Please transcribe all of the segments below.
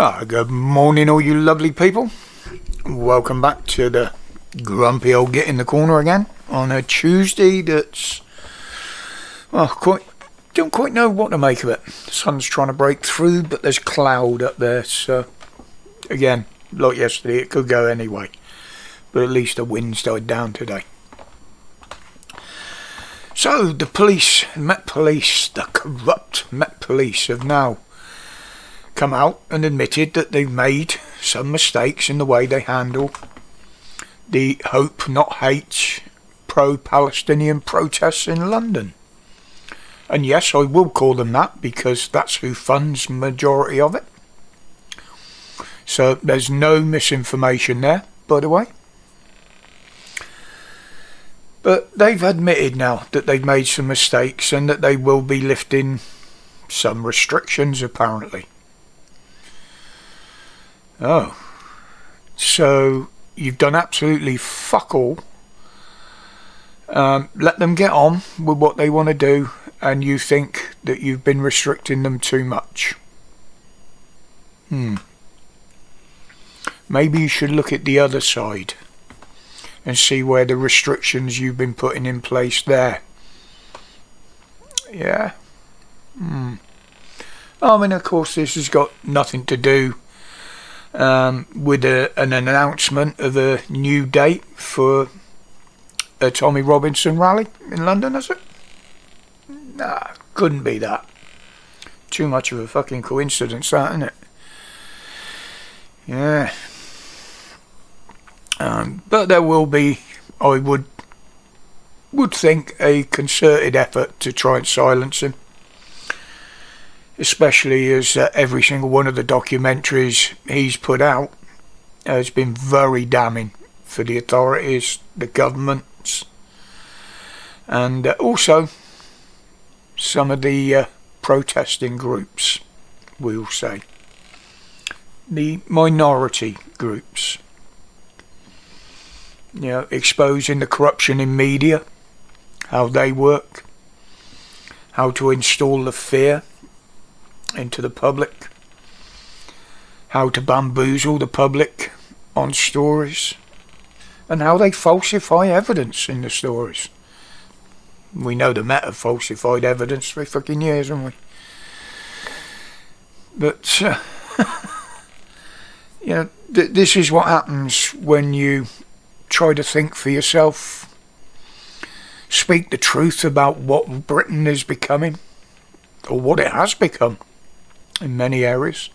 Good morning, all you lovely people. Welcome back to the grumpy old Git in the Corner again on a Tuesday that's, don't quite know what to make of it. The sun's trying to break through, but there's cloud up there, so again, like yesterday, it could go anyway. But at least the wind's died down today. So the the corrupt Met Police have now come out and admitted that they've made some mistakes in the way they handle the hope not hate pro-Palestinian protests in London. And yes, I will call them that because that's who funds the majority of it. So there's no misinformation there, by the way. But they've admitted now that they've made some mistakes and that they will be lifting some restrictions apparently. Oh, so you've done absolutely fuck all. Let them get on with what they want to do, and you think that you've been restricting them too much. Maybe you should look at the other side and see where the restrictions you've been putting in place there. Yeah. I mean, of course, this has got nothing to do with an announcement of a new date for a Tommy Robinson rally in London, is it? Nah, couldn't be that. Too much of a fucking coincidence, that, isn't it? Yeah. But there will be, I would think, a concerted effort to try and silence him. Especially as every single one of the documentaries he's put out has been very damning for the authorities, the governments, and also some of the protesting groups, we'll say. The minority groups. You know, exposing the corruption in media, how they work, how to install the fear into the public, how to bamboozle the public on stories, and how they falsify evidence in the stories. We know the Met have falsified evidence for fucking years, haven't we? But you know, this is what happens when you try to think for yourself, speak the truth about what Britain is becoming, or what it has become in many areas.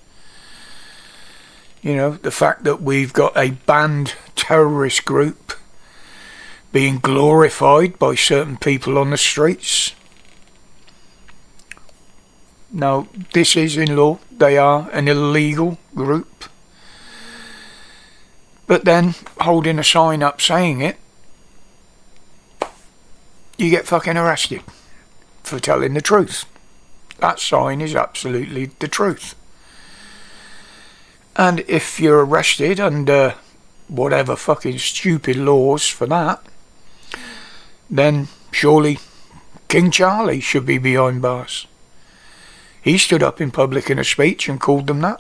You know, the fact that we've got a banned terrorist group being glorified by certain people on the streets. Now, this is in law, they are an illegal group. But then, holding a sign up saying it, you get fucking arrested for telling the truth. That sign is absolutely the truth. And if you're arrested under whatever fucking stupid laws for that, then surely King Charlie should be behind bars. He stood up in public in a speech and called them that.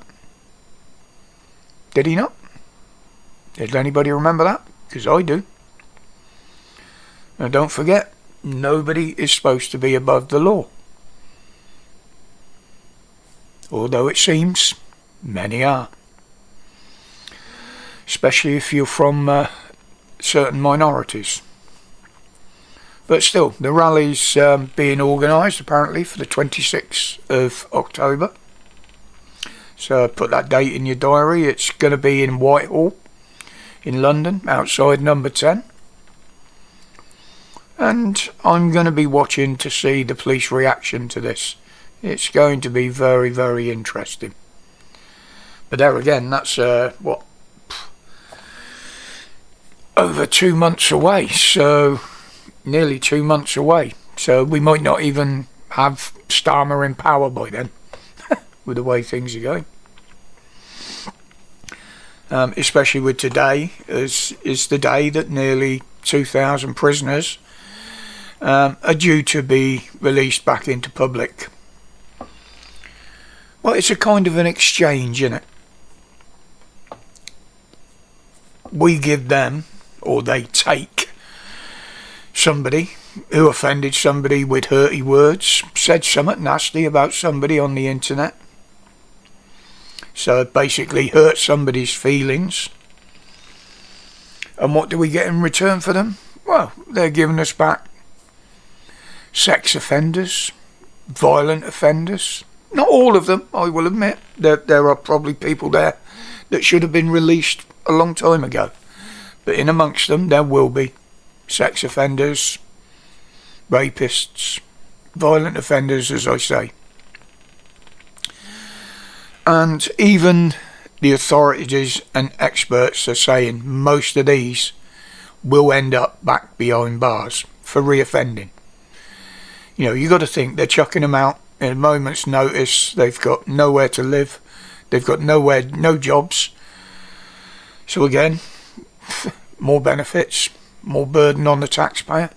Did he not? Does anybody remember that? Because I do. Now don't forget, nobody is supposed to be above the law. Although it seems many are. Especially if you're from certain minorities. But still, the rally's being organised apparently for the 26th of October. So put that date in your diary. It's going to be in Whitehall in London, outside number 10. And I'm going to be watching to see the police reaction to this. It's going to be very, very interesting. But there again, that's over 2 months away. So nearly 2 months away. So we might not even have Starmer in power by then, with the way things are going. Especially with today, is the day that nearly 2,000 prisoners are due to be released back into public. Well, it's a kind of an exchange, isn't it? we give them, or they take somebody who offended somebody with hurty words, said something nasty about somebody on the internet, so it basically hurt somebody's feelings. And what do we get in return for them? Well, they're giving us back sex offenders, violent offenders. Not all of them, I will admit. There are probably people there that should have been released a long time ago. But in amongst them, there will be sex offenders, rapists, violent offenders, as I say. And even the authorities and experts are saying most of these will end up back behind bars for reoffending. You know, you got to think they're chucking them out in a moment's notice. They've got nowhere to live. They've got no jobs. So again, more benefits, more burden on the taxpayer.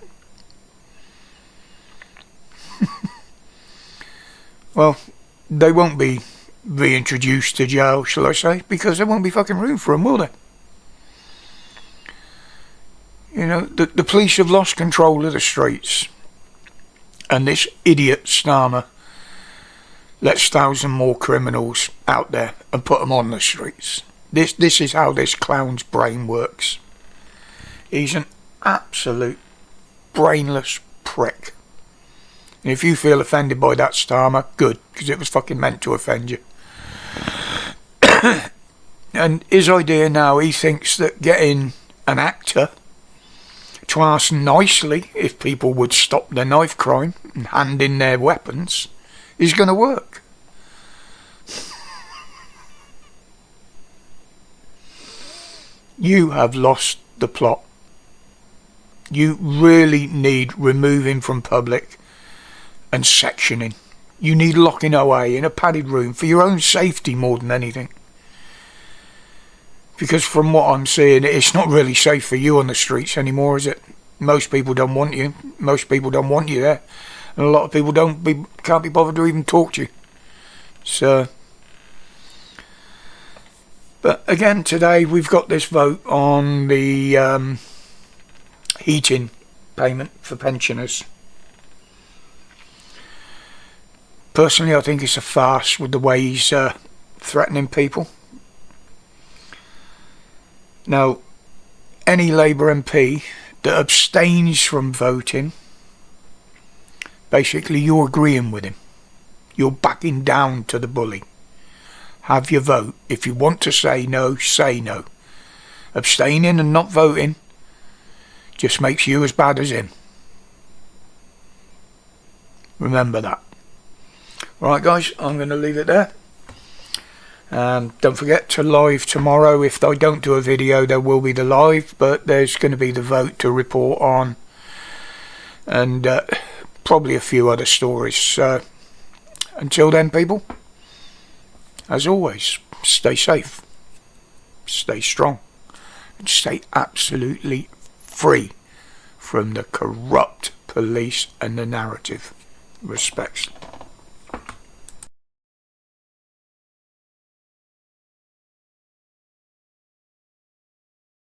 Well, they won't be reintroduced to jail, shall I say, because there won't be fucking room for them, will there? You know, the police have lost control of the streets, and this idiot Starmer lets 1,000 more criminals out there and put them on the streets. This is how this clown's brain works. He's an absolute brainless prick. And if you feel offended by that, Starmer, good, because it was fucking meant to offend you. And his idea now, he thinks that getting an actor to ask nicely if people would stop their knife crime and hand in their weapons is going to work. You have lost the plot. You really need removing from public and sectioning. You need locking away in a padded room for your own safety more than anything. Because from what I'm seeing, it's not really safe for you on the streets anymore, is it? Most people don't want you. Most people don't want you there. And a lot of people can't be bothered to even talk to you. So, but again, today we've got this vote on the heating payment for pensioners. Personally, I think it's a farce with the way he's threatening people. Now, any Labour MP that abstains from voting, basically you're agreeing with him. You're backing down to the bully. Have your vote. If you want to say no, say no. Abstaining and not voting just makes you as bad as him. Remember that. Right guys, I'm going to leave it there. Don't forget to live tomorrow. If I don't do a video, there will be the live, but there's going to be the vote to report on, and probably a few other stories. So until then, people, as always, stay safe, stay strong, and stay absolutely free from the corrupt police and the narrative. Respects.